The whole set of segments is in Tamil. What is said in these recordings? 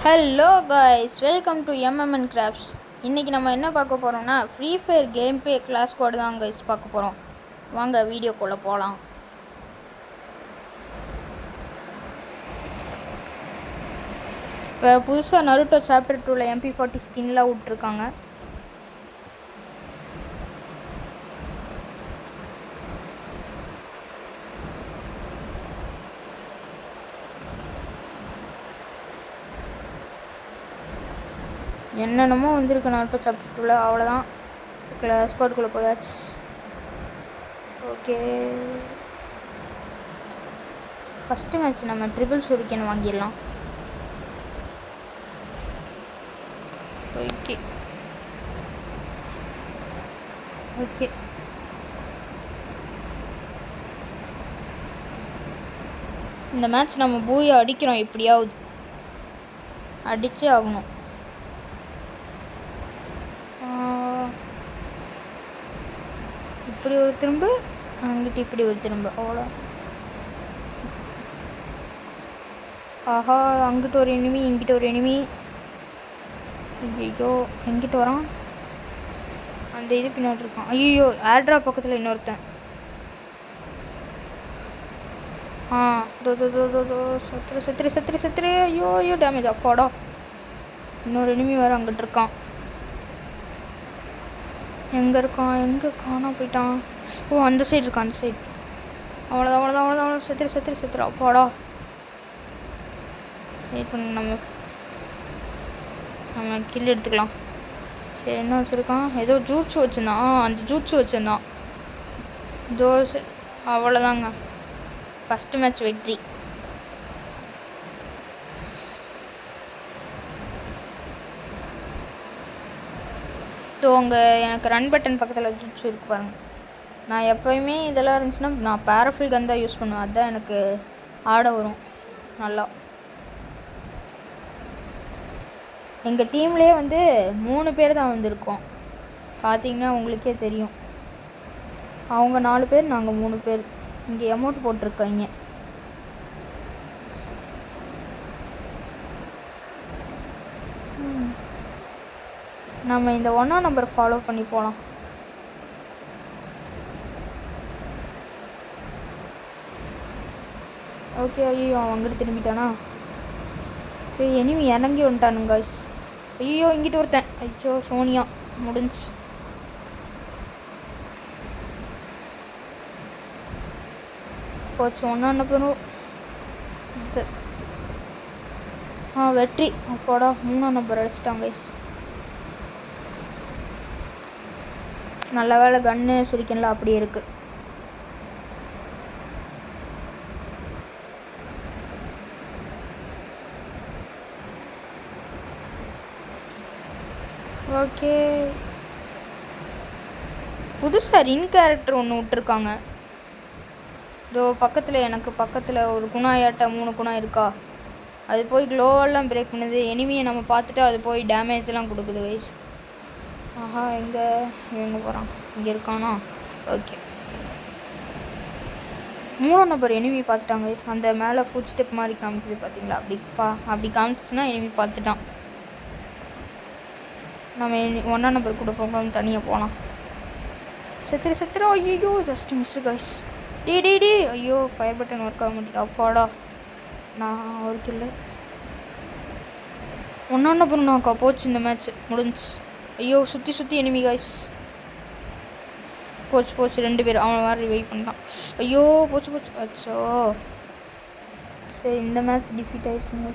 Hello guys, welcome to MMN Crafts. இன்றைக்கி நம்ம என்ன பார்க்க போகிறோம்னா Free Fire game play class code தான் காய்ஸ் பார்க்க போகிறோம். வாங்க வீடியோக்குள்ளே போகலாம். இப்போ புதுசாக நருட்டோ சாப்டர் 2ல் MP40 ஸ்கின்லாம் விட்ருக்காங்க. என்னென்னமோ வந்திருக்கு நருட்டோ சாப்டர் 2ல். அவ்வளோதான், கிளாஸ் கோடுக்குள்ளே போயாச்சு. ஓகே, ஃபஸ்ட்டு மேட்ச் நம்ம ட்ரிபிள் ஷூரிக்கன் வாங்கிடலாம். ஓகே ஓகே இந்த மேட்ச் நம்ம பூயை அடிக்கிறோம், எப்படியாவது அடிச்சே ஆகணும். இப்படி ஒரு திரும்ப, அங்கிட்டு இப்படி ஒரு திரும்ப, அவ்வளோ. ஆஹா, அங்கிட்டு ஒரு எனிமி, இங்கிட்ட ஒரு எனிமி. ஐயோ, எங்கிட்ட வரான்? அந்த இது பின்னாடி இருக்கான். ஐயோ, ஏர்ட்ரா பக்கத்தில் இன்னொருத்தன். சத்துரு சத்துரு சத்துரு சத்துரு. ஐயோ ஐயோ, டேமேஜ். அப்பாடா, இன்னொரு எனிமி வேறு அங்கிட்டு இருக்கான். எங்கே இருக்கான்? எங்கே காணா போயிட்டான்? ஓ, அந்த சைடு இருக்கான், அந்த சைடு. அவ்வளோதான் அவ்வளோதான் அவ்வளோதான் அவ்வளோ. சத்துரு சத்துரு சத்துரு. அப்பாடா, வெயிட் பண்ணுங்க, நம்ம கில் எடுத்துக்கலாம். சரி, என்ன வச்சுருக்கான்? ஏதோ ஜூட்ஸு வச்சுருந்தான். அந்த ஜூட்ஸு வச்சுருந்தான். தோசை. அவ்வளோதாங்க, ஃபஸ்ட்டு மேட்ச் வெற்றி. அங்கே எனக்கு ரன் பட்டன் பக்கத்தில் ஜூட்ஸு இருக்கு பாருங்கள். நான் எப்போயுமே இதெல்லாம் இருந்துச்சுன்னா நான் பேரஃபில் கன் தான் யூஸ் பண்ணுவேன். அதுதான் எனக்கு ஆட வரும் நல்லா. எங்கள் டீம்லேயே வந்து 3 பேர் தான் வந்திருக்கோம். பார்த்தீங்கன்னா உங்களுக்கே தெரியும். அவங்க 4 பேர், நாங்கள் 3 பேர். இங்கே அமௌண்ட் போட்டிருக்காங்க. நம்ம இந்த 1ஆம் நம்பர் ஃபாலோ பண்ணி போகலாம். ஓகே. ஐயோ, அவன் அங்கிட்டு திரும்பிட்டானா? எனிமி இறங்கி வந்துட்டானுங்க காய்ஸ். ஐயோ, இங்கிட்டு ஒருத்தன். ஐயோ, சோனியா முடிஞ்சு. போச்சு, 1ஆம் நம்பரும் வெற்றி. அப்பாடா, 3ஆம் நம்பர் அடிச்சிட்டாங்க காய்ஸ். நல்ல வேலை கன்னு சுரிக்கன்லாம் அப்படியே இருக்குது. ஓகே, புதுசாக ரின் கேரக்டர் ஒன்று விட்டுருக்காங்க. இதோ பக்கத்தில், எனக்கு பக்கத்தில் ஒரு குணாயாட்ட 3 குணம் இருக்கா. அது போய் க்ளோவெல்லாம் பிரேக் பண்ணுது. எனிமியை நம்ம பார்த்துட்டு அது போய் டேமேஜ்லாம் கொடுக்குது வைஸ். ஆஹா, எங்கே போகிறான்? இங்கே இருக்கானா? ஓகே, 3ஆம் நம்பர் எனிமி பார்த்துட்டாங்க வைஸ். அந்த மேலே ஃபுட் ஸ்டெப் மாதிரி காமிக்குது பார்த்தீங்களா? அப்படி காமிச்சுன்னா எனிமி பார்த்துட்டான். நம்ம 1ஆம் நம்பர் கூட போகலாம், தனியாக போகலாம். செத்துரு செத்துரு. ஐயோ, ஜஸ்ட் மிஸ்ஸு காய்ஸ். டே. ஐயோ, ஃபயர் பட்டன் ஒர்க் ஆக மாட்டேங்குது. அப்பாடா, நான் ஒரு கில்லு. 1ஆம் நம்பர் நாக்கா போச்சு. இந்த மேட்ச் முடிஞ்சு. ஐயோ, சுற்றி எனிமி காய்ஸ். போச்சு 2 பேர். அவன் வேறு வெயிட் பண்ணிட்டான். ஐயோ, போச்சு. அச்சோ, சரி, இந்த மேட்ச் டிஃபீட் ஆயிடுச்சுங்க.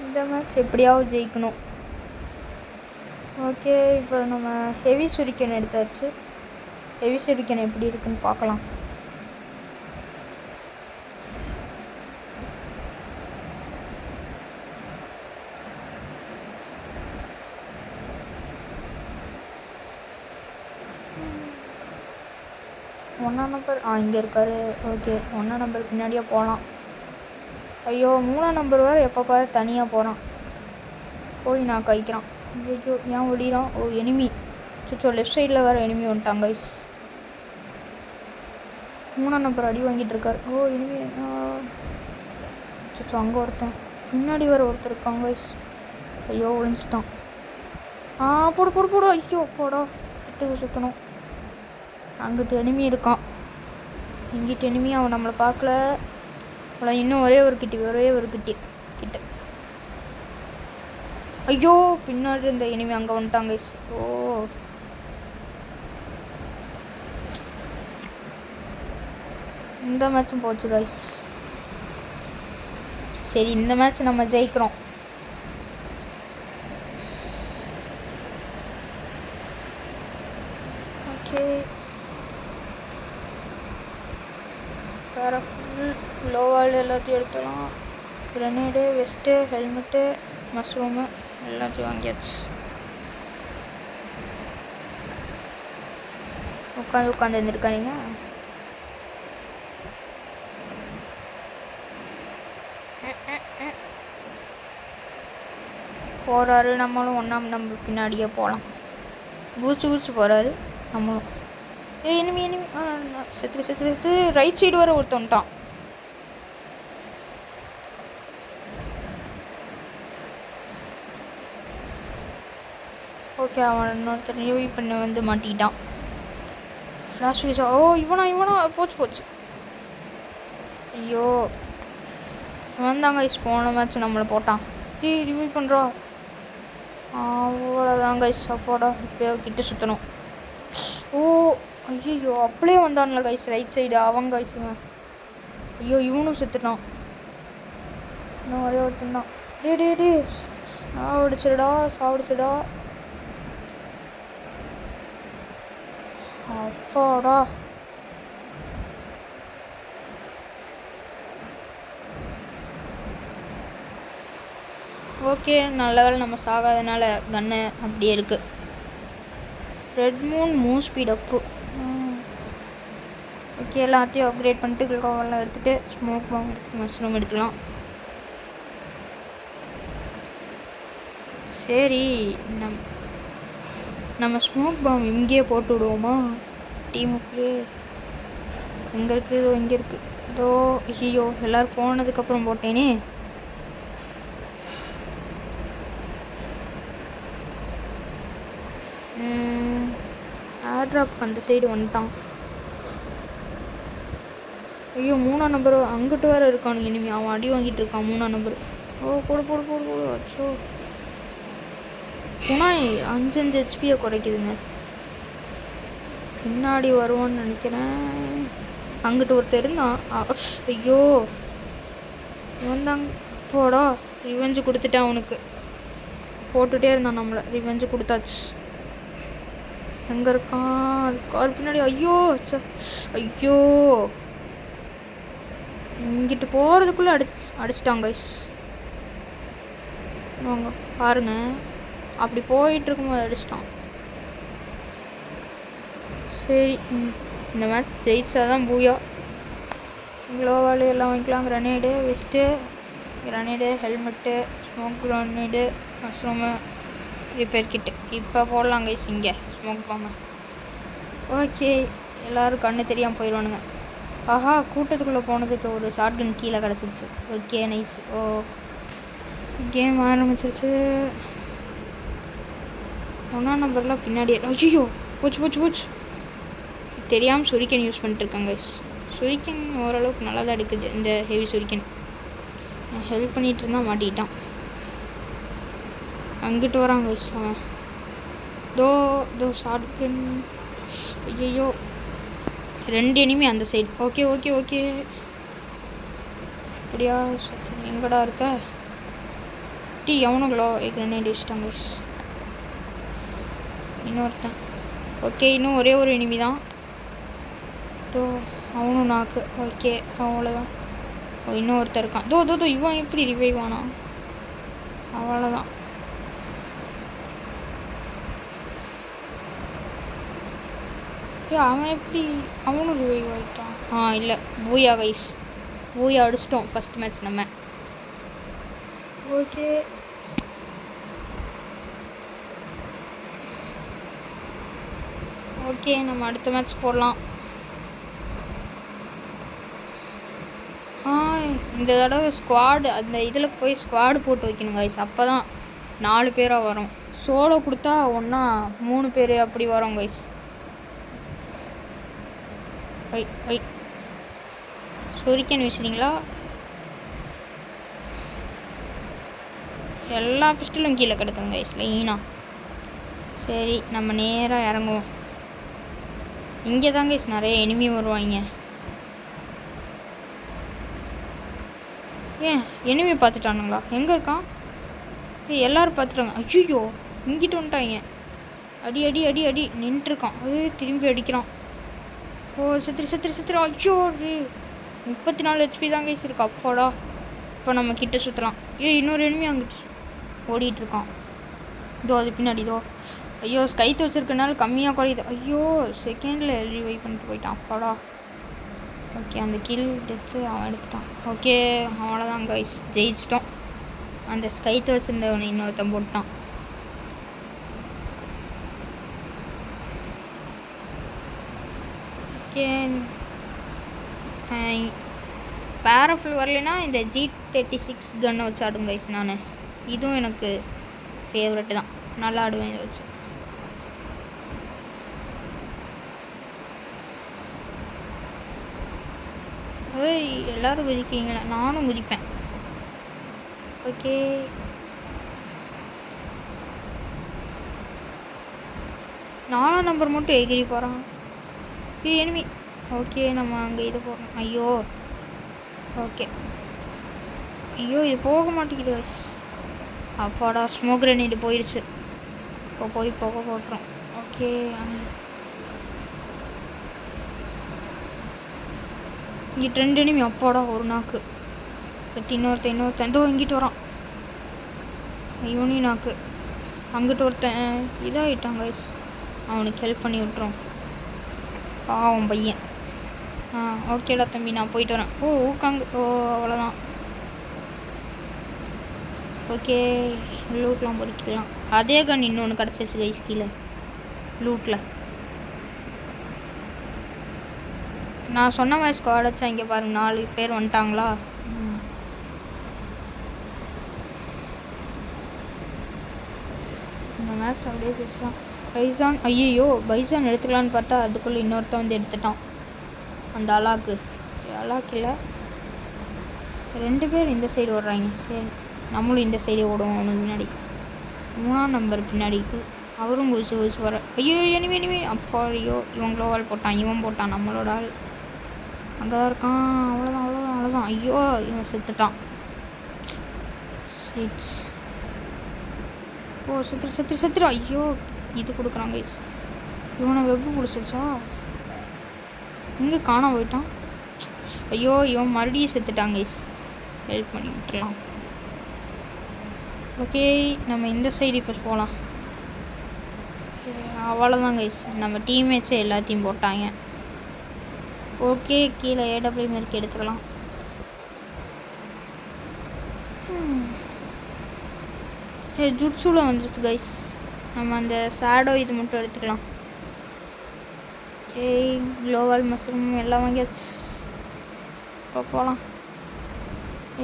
இந்த மேட்ச் எப்படியாவது ஜெயிக்கணும். ஓகே, இப்போ நம்ம ஹெவி ஷூரிக்கன் எடுத்தாச்சு. ஹெவி ஷூரிக்கன் எப்படி இருக்குன்னு பார்க்கலாம். ஒன்றாம் நம்பர் இங்கே இருக்காரு. ஓகே, 1ஆம் நம்பர் பின்னாடியே போகலாம். ஐயோ, 3ஆம் நம்பர் வேறு எப்போ பாரு தனியாக போகிறான். போய் நான் கைக்கிறான். ஐயோ, ஏன் ஓடிறான்? ஓ, எனிமி. லெஃப்ட் சைடில் வேறு எனிமி வந்துட்டாங்க. 3ஆம் நம்பர் அடி வாங்கிட்டு இருக்காரு. ஓ இனிமே அங்கே ஒருத்தன் பின்னாடி வேறு ஒருத்தர் இருக்காங்க. ஐயோ ஒழிஞ்சிட்டான். போடு போடு போடு. ஐயோ போடா கிட்ட சுற்றணும். அங்கிட்டு எனிமி இருக்கான். இங்கிட்டு எனிமி அவன் நம்மளை பார்க்கல. அவளை இன்னும் ஒரே ஒரு கிட்ட. ஐயோ பின்னாடி இருந்த எனிமி அங்கே வந்துட்டாங்க. ஓ இந்த மேட்சும் போச்சு கைஸ். சரி இந்த மேட்ச் நம்ம ஜெயிக்கிறோம். ஓகே வேறு லோவால் எல்லாத்தையும் எடுத்துலாம். கிரனேடு, வெஸ்ட்டு, ஹெல்மெட்டு, மஷ்ரூமு எல்லாத்தையும் வாங்கியாச்சு. உட்காந்து இருந்திருக்காங்க. போகிறாரு. நம்மளும் 1ஆம் நம்பர் பின்னாடியே போகலாம். குதிச்சு போகிறாரு. நம்மளும் எனிமி செத்து ரைட் சைடு வர ஒருத்தன்ட்டான். ஓகே அவன் இன்னொருத்தர் ரிவைவ் பண்ண வந்து மாட்டிக்கிட்டான். Flash visa. ஓ இவனா போச்சு. ஐயோ வந்தாங்க. போன மேட்ச் நம்மளை போட்டான். ரிவைவ் பண்ணுறா. அவ்வளோதான் கைஸ். அப்போடா இப்போயே கிட்ட சுற்றணும். ஓ ஐயோ அப்படியே வந்தான்ல கைஸ் ரைட் சைடு. அவங்க கைஸ் ஐயோ இவனும் செத்துட்டான். இன்னும் ஒரே ஒருத்தன் தான். டே சாவடிச்சிடா. அப்பாடா ஓகே நல்ல வேலை நம்ம சாகாதனால கன்னு அப்படியே இருக்குது. ரெட் மூன் ஸ்பீட் அப்பு. ஓகே எல்லாத்தையும் அப்கிரேட் பண்ணிட்டு கில்கோவெல்லாம் எடுத்துகிட்டு ஸ்மோக் பாம் எடுத்து மஷ்ரூம் எடுத்துக்கலாம். சரி நம்ம ஸ்மோக் பாம் இங்கேயே போட்டு விடுவோமா டீமுக்குள்ளே? இங்கே இருக்குது. இதோ ஐயோ எல்லோரும் போனதுக்கப்புறம் போட்டேனே. ஏர்ட்ராப் அந்த சைடு வந்துட்டான். ஐயோ 3ஆம் நம்பர் அங்கிட்டு வேறு இருக்கானுங்க இனிமே. அவன் அடி வாங்கிட்டு இருக்கான் 3ஆம் நம்பர். ஓ போடு. அச்சோ குணாய் 5 ஹெச்பியை குறைக்குதுங்க. பின்னாடி வருவான்னு நினைக்கிறேன். அங்கிட்டு ஒருத்தர் இருந்தான். ஐயோ வந்தாங்க. போடா ரிவெஞ்சு கொடுத்துட்டேன் அவனுக்கு. போட்டுகிட்டே இருந்தான் நம்மளை. ரிவெஞ்சு கொடுத்தாச்சு. எங்கே இருக்கான்? அது கார் பின்னாடி. ஐயோ இங்கிட்டு போகிறதுக்குள்ளே அடிச்சிட்டாங்க கைஸ். வாங்க பாருங்க. அப்படி போயிட்டுருக்கும்போது அடிச்சிட்டான். சரி இந்த மேட்ச் ஜெயிச்சாதான் பூயா. க்ளோவால் எல்லாம் வாங்கிக்கலாம். Grenade, vest, grenade, helmet, smoke grenade, mushroom, repair kit இப்போ போடலாம் கைஸ். இங்கே ஸ்மோக் பாம்பு. ஓகே எல்லோரும் கண்ணு தெரியாமல் போயிடுவானுங்க. ஆஹா கூட்டத்துக்குள்ளே போனதுக்கு ஒரு ஷாட்கன் கீழே கிடச்சிருச்சு. Okay nice. ஓ கேம் ஆரம்பிச்சிருச்சு. 1ஆம் நம்பர்லாம் பின்னாடியே. ஐயோ போச்சு. தெரியாமல் சுரிக்கன் யூஸ் பண்ணிட்டுருக்காங்க கைஸ். சுரிக்கன் ஓரளவுக்கு நல்லா தான் எடுக்குது இந்த ஹெவி சுரிக்கன். ஹெல்ப் பண்ணிகிட்டு இருந்தால் மாட்டிக்கிட்டான். அங்கிட்டு வராங்க கைஸ் அவன். தோ ஷாட்கன். ஐயோ 2 எனிமி அந்த சைடு. ஓகே அப்படியா எங்கடா இருக்க? எவனுங்களோ கிரனேட் அடிச்சிட்டாங்க. இன்னொருத்தன். ஓகே இன்னும் ஒரே ஒரு எனிமி தான். அவனும் நாக்கு. ஓகே அவ்வளோதான். இன்னும் ஒருத்தர் இருக்கான். தோ இவன் எப்படி ரிவைவ் ஆனா? அவ்வளோதான். அவன் எப்படி அவனும் ரிவைவ் ஆகிட்டான்? இல்லை பூயா கைஸ். பூயா அடிச்சிட்டோம் ஃபஸ்ட் மேட்ச் நம்ம. ஓகே நம்ம அடுத்த மேட்ச் போடலாம். இந்த தடவை ஸ்குவாடு அந்த இதில் போய் ஸ்குவாடு போட்டு வைக்கணும் கைஸ். அப்போ தான் 4 பேராக வரும். சோலோ கொடுத்தா ஒன்றா 3 பேர் அப்படி வரும் கைஸ். சொரிக்கன் வீசுறீங்களா? எல்லா பிஸ்டலும் கீழே கிடக்குங்க கைஸ் லைனா. சரி நம்ம நேராக இறங்குவோம். இங்கே தான் கைஸ் நிறைய எனிமி வருவாங்க. ஏன் எனிமி பார்த்துட்டானுங்களா? எங்கே இருக்கான்? எல்லோரும் பார்த்துட்டாங்க. ஐயோ இங்கிட்டு வந்துட்டாங்க. அடி அடி அடி அடி நின்றுருக்கான். திரும்பி அடிக்கிறான். ஓ செத்துரு. ஐயோ 34 HP தான் கைஸ் இருக்கு. அப்பாடா இப்போ நம்ம கிட்ட சுற்றலாம். இன்னொரு எனிமி அங்கிட்டு ஓடிட்டுருக்கான். இதோ அது பின்னாடி இதோ. ஐயோ ஸ்கைத் வச்சுருக்கனால கம்மியாக குறையுது. ஐயோ செகண்டில் ரிவைவ் பண்ணிட்டு போயிட்டான். அப்பாடா. ஓகே அந்த கில் டெத்து அவன் எடுத்துட்டான். ஓகே அவ்வளோதான் கைஸ் ஜெயிச்சிட்டோம். அந்த ஸ்கைத் வச்சுருந்தவனை இன்னொருத்தன் போட்டான். ஓகே பேராஃபில் வரலைன்னா இந்த G36 கன்னை வச்சு ஆடுங்க கைஸ். நான் இதுவும் எனக்கு ஃபேவரெட்டு தான். நல்லா ஆடுவேன் இதை வச்சு. எல்லோரும் குதிக்கிறீங்களா? நானும் குதிப்பேன். ஓகே 4ஆம் நம்பர் மட்டும் எகிரி போகிறான். எனிமி. ஓகே நம்ம அங்கே இது போகிறோம். ஐயோ ஓகே ஐயோ இது போக மாட்டேங்குது. அப்பாடா ஸ்மோக் கிரனேட் போயிடுச்சு. இப்போ போய் போக போட்டுரும். ஓகே இங்கே 2 எனிமி. அப்பாடா ஒரு நாக்கு. இன்னொருத்தன் இதோ இங்கிட்டு வரான். இவனி நாக்கு. அங்கிட்டு ஒருத்தன் இதாகிட்டான் கைஸ். அவனுக்கு ஹெல்ப் பண்ணி விட்டுரும். பாவம் பையன். ஓகேடா தம்பி நான் போயிட்டு வரேன். ஊக்காங்க. அவ்வளோதான். ஓகே லூட்லாம் பொறிக்கலாம். அதே கன் இன்னொன்று கிடச்சிச்சு கைஸ் கீழே லூட்டில். நான் சொன்ன மாதிரி ஸ்குவாட் வச்சா இங்கே பாருங்கள் 4 பேர் வந்துட்டாங்களா. இந்த மேட்ச் அப்படியே ஜெயிச்சிட்டான். பைசான். ஐயோ பைசான் எடுத்துக்கலான்னு பார்த்தா அதுக்குள்ளே இன்னொருத்தன் வந்து எடுத்துட்டான். அந்த அலாக்கு இல்லை 2 பேர் இந்த சைடு ஓடுறாங்க. சரி நம்மளும் இந்த சைடே ஓடுவோம். அவனுக்கு பின்னாடி 3ஆம் நம்பர் பின்னாடி அவரும் குதிச்சு வர. ஐயோ எனிமி. அப்பா ஐயோ இவன் க்ளோவால் போட்டான். இவன் போட்டான் நம்மளோட ஆள் அங்கே தான் இருக்கான். அவ்வளோதான். ஐயோ இவன் செத்துட்டான். செத்துரு. ஐயோ இது கொடுக்குறாங்க கைஸ். இவனை வெப்பு பிடிச்சிருச்சா? இங்கே காண போயிட்டான். ஐயோ இவன் மறுபடியும் செத்துட்டாங்க கைஸ். ஹெல்ப் பண்ணி விட்டுலாம். ஓகே நம்ம இந்த சைடு இப்போ போகலாம். அவ்வளோதான் கைஸ் நம்ம டீம்மேட்ஸே எல்லாத்தையும் போட்டாங்க. ஓகே கீழே AW மார்க் எடுத்துக்கலாம். ஜுட்ஸுவில் வந்துருச்சு கைஸ். நம்ம அந்த ஷேடோ இது மட்டும் எடுத்துக்கலாம். க்ளோவால் மஷ்ரூம் எல்லாம் வாங்கியாச்சு. இப்போ போகலாம்.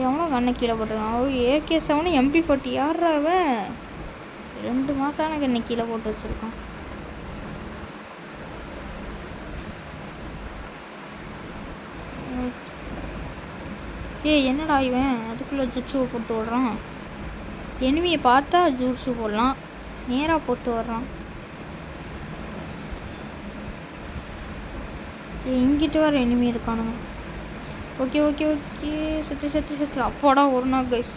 எவ்வளோ கண்ணை கீழே போட்டுருக்கான். AK7 MP40 யாரா அவன்? 2 மாதம் கண்ணை கீழே போட்டு வச்சுருக்கான். என்னடா இவன் அதுக்குள்ளே ஜுட்ஸுவை போட்டு விடுறான். எனிமியை பார்த்தா ஜூட்ஸு போடலாம், நேராக போட்டு வர்றான். இங்கிட்டு வர எனிமி இருக்கானுங்க. ஓகே செத்து அப்பாடா ஒரு நாள் கைஸ்.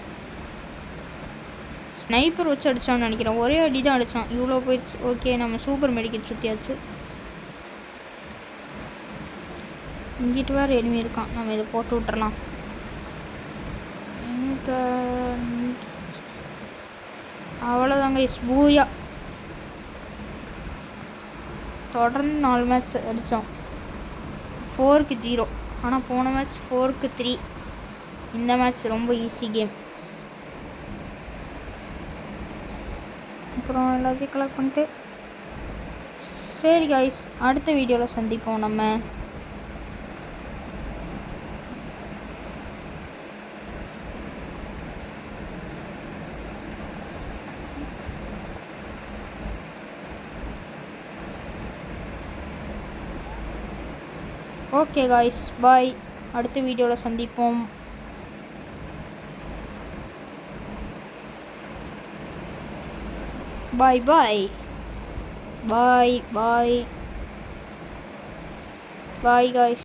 ஸ்னைப்பர் வச்சு அடித்தான்னு நினைக்கிறேன். ஒரே அடி தான் அடித்தான். இவ்வளோ போயிடுச்சு. ஓகே நம்ம சூப்பர் மெடிக்கெட் சுற்றியாச்சு. இங்கிட்டு வேறு எனிமி இருக்கான். நம்ம இதை போட்டு விட்டுறலாம். அவ்வளோதாங்க கைஸ். பூயா தொடர்ந்து 4 மேட்ச் அடித்தோம். 4க்கு 0. ஆனால் போன மேட்ச் 4க்கு 3. இந்த மேட்ச் ரொம்ப ஈஸி கேம். அப்புறம் எல்லாத்தையும் கலெக்ட் பண்ணிட்டு சரி கைஸ் அடுத்த வீடியோவில் சந்திப்போம் நம்ம. ஓகே காய்ஸ், பாய். அடுத்த வீடியோவில் சந்திப்போம். பாய் பாய் பாய் பாய் பாய் காய்ஸ்.